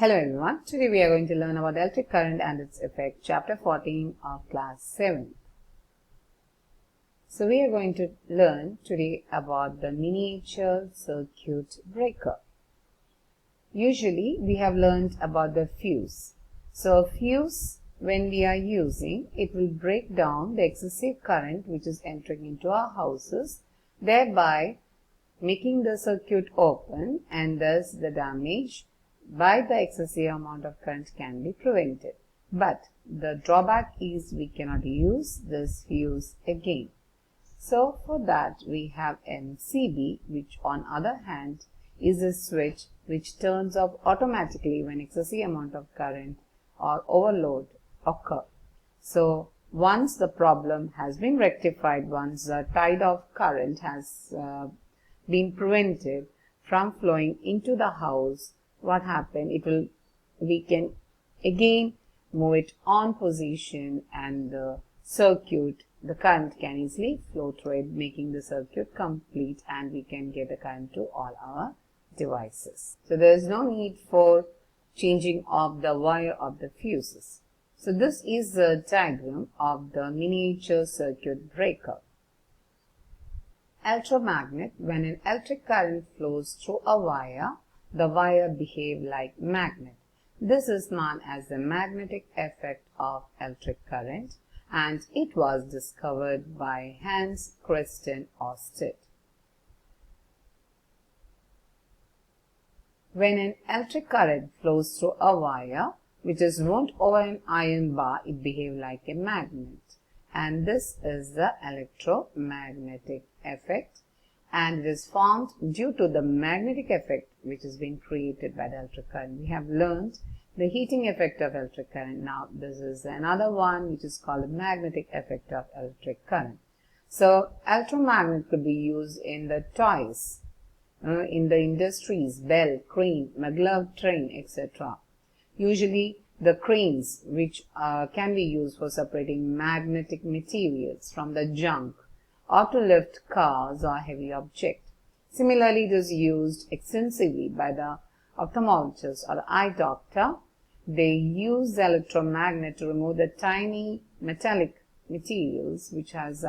Hello everyone, today we are going to learn about the electric current and its effect, chapter 14 of class 7. So we are going to learn today about the miniature circuit breaker. Usually we have learned about the fuse. So a fuse, when we are using, it will break down the excessive current which is entering into our houses, thereby making the circuit open, and thus the damage by the excessive amount of current can be prevented. But the drawback is we cannot use this fuse again. So for that we have MCB, which on other hand is a switch which turns off automatically when excessive amount of current or overload occur. So once the problem has been rectified, once the tide of current has been prevented from flowing into the house, what happened? We can again move it on position, and the circuit, the current can easily flow through it, making the circuit complete, and we can get the current to all our devices. So there is no need for changing of the wire of the fuses. So this is the diagram of the miniature circuit breaker. Electromagnet: when an electric current flows through a wire, the wire behaves like magnet. This is known as the magnetic effect of electric current, and it was discovered by Hans Christian Ørsted. When an electric current flows through a wire which is wound over an iron bar, it behaves like a magnet, and this is the electromagnetic effect, and it is formed due to the magnetic effect which has been created by the electric current. We have learned the heating effect of electric current. Now this is another one which is called the magnetic effect of electric current. So electromagnet could be used in the toys, in the industries, bell, crane, maglev train, etc. Usually the cranes, which can be used for separating magnetic materials from the junk, or to lift cars or heavy objects. Similarly, it is used extensively by the ophthalmologist or the eye doctor. They use the electromagnet to remove the tiny metallic materials which has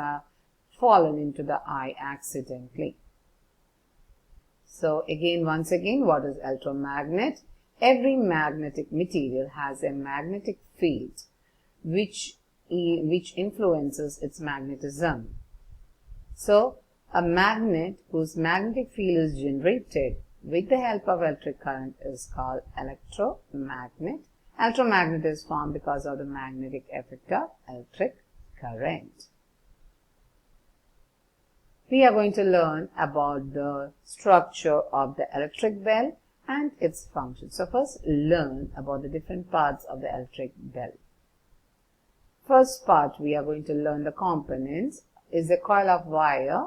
fallen into the eye accidentally. So once again, what is electromagnet? Every magnetic material has a magnetic field which influences its magnetism. So a magnet whose magnetic field is generated with the help of electric current is called electromagnet. Electromagnet is formed because of the magnetic effect of electric current. We are going to learn about the structure of the electric bell and its function. So first learn about the different parts of the electric bell. First part we are going to learn the components is a coil of wire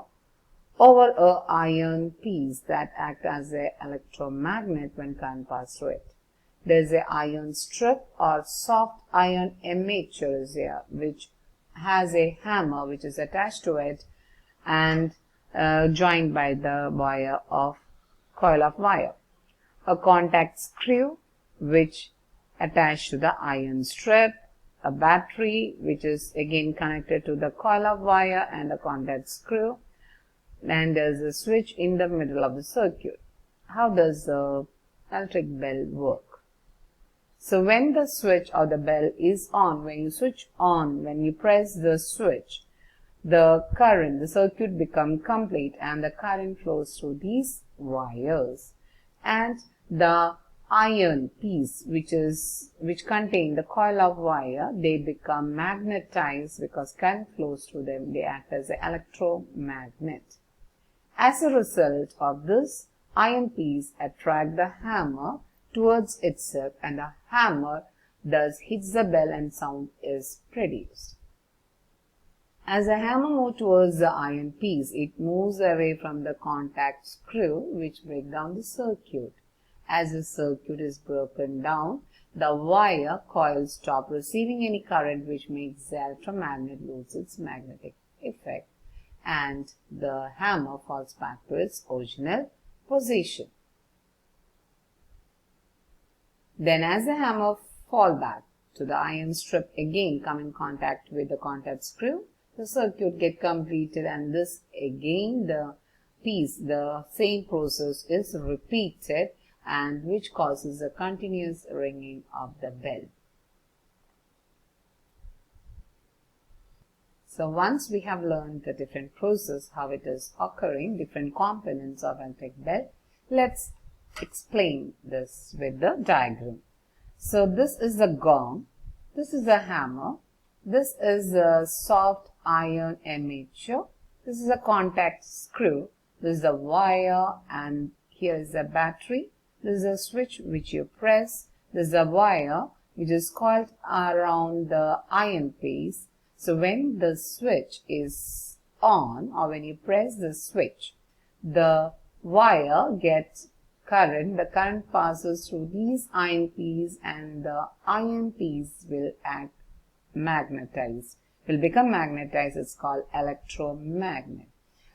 over a iron piece that act as an electromagnet when current passes through it. There is a iron strip or soft iron armature is here, which has a hammer which is attached to it and joined by the wire of coil of wire. A contact screw which attached to the iron strip, a battery which is again connected to the coil of wire and a contact screw, and there is a switch in the middle of the circuit. How does the electric bell work? So when the switch or the bell is on, when you switch on, when you press the switch, the circuit becomes complete and the current flows through these wires, and the iron piece which contain the coil of wire, they become magnetized because current flows through them. They act as an electromagnet. As a result of this, iron piece attract the hammer towards itself, and the hammer thus hits the bell and sound is produced. As the hammer moves towards the iron piece, it moves away from the contact screw which breaks down the circuit. As the circuit is broken down, the wire coil stops receiving any current, which makes the electromagnet lose its magnetic effect, and the hammer falls back to its original position. Then as the hammer fall back to the iron strip again come in contact with the contact screw, the circuit get completed, and this again the same process is repeated, and which causes a continuous ringing of the bell. So once we have learned the different process, how it is occurring, different components of electric bell, let's explain this with the diagram. So this is the gong, this is a hammer, this is a soft iron armature, this is a contact screw, this is a wire, and here is a battery, this is a switch which you press, this is a wire which is coiled around the iron piece. So when the switch is on, or when you press the switch, the wire gets current, the current passes through these iron piece, and the iron piece will become magnetized. It's called electromagnet.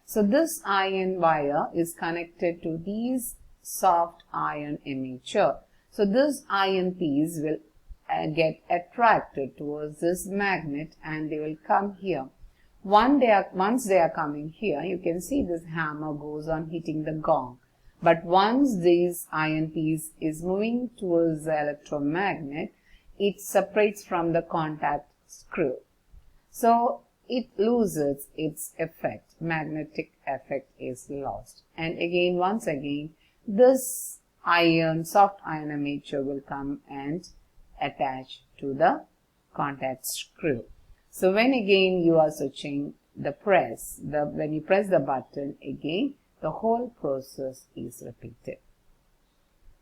So this iron wire is connected to these soft iron armature. So this iron piece will get attracted towards this magnet, and they will come here. Once they are coming here, you can see this hammer goes on hitting the gong. But once this iron piece is moving towards the electromagnet, it separates from the contact screw. So it loses its effect. Magnetic effect is lost. And again, once again, this soft iron armature will come and attach to the contact screw. So when again you are switching the press, when you press the button again, the whole process is repeated.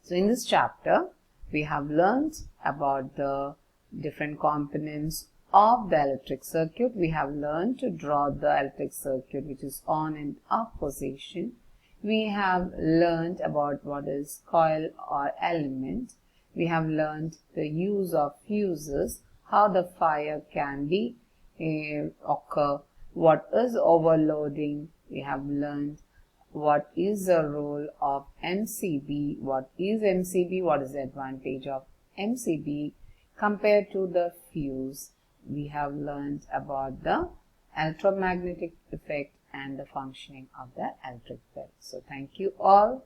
So in this chapter, we have learned about the different components of the electric circuit. We have learned to draw the electric circuit which is on and off position. We have learned about what is coil or element. We have learned the use of fuses, how the fire can be occur, what is overloading. We have learned what is the role of MCB, what is MCB, what is the advantage of MCB compared to the fuse. We have learned about the electromagnetic effect and the functioning of the electric bell. So thank you all.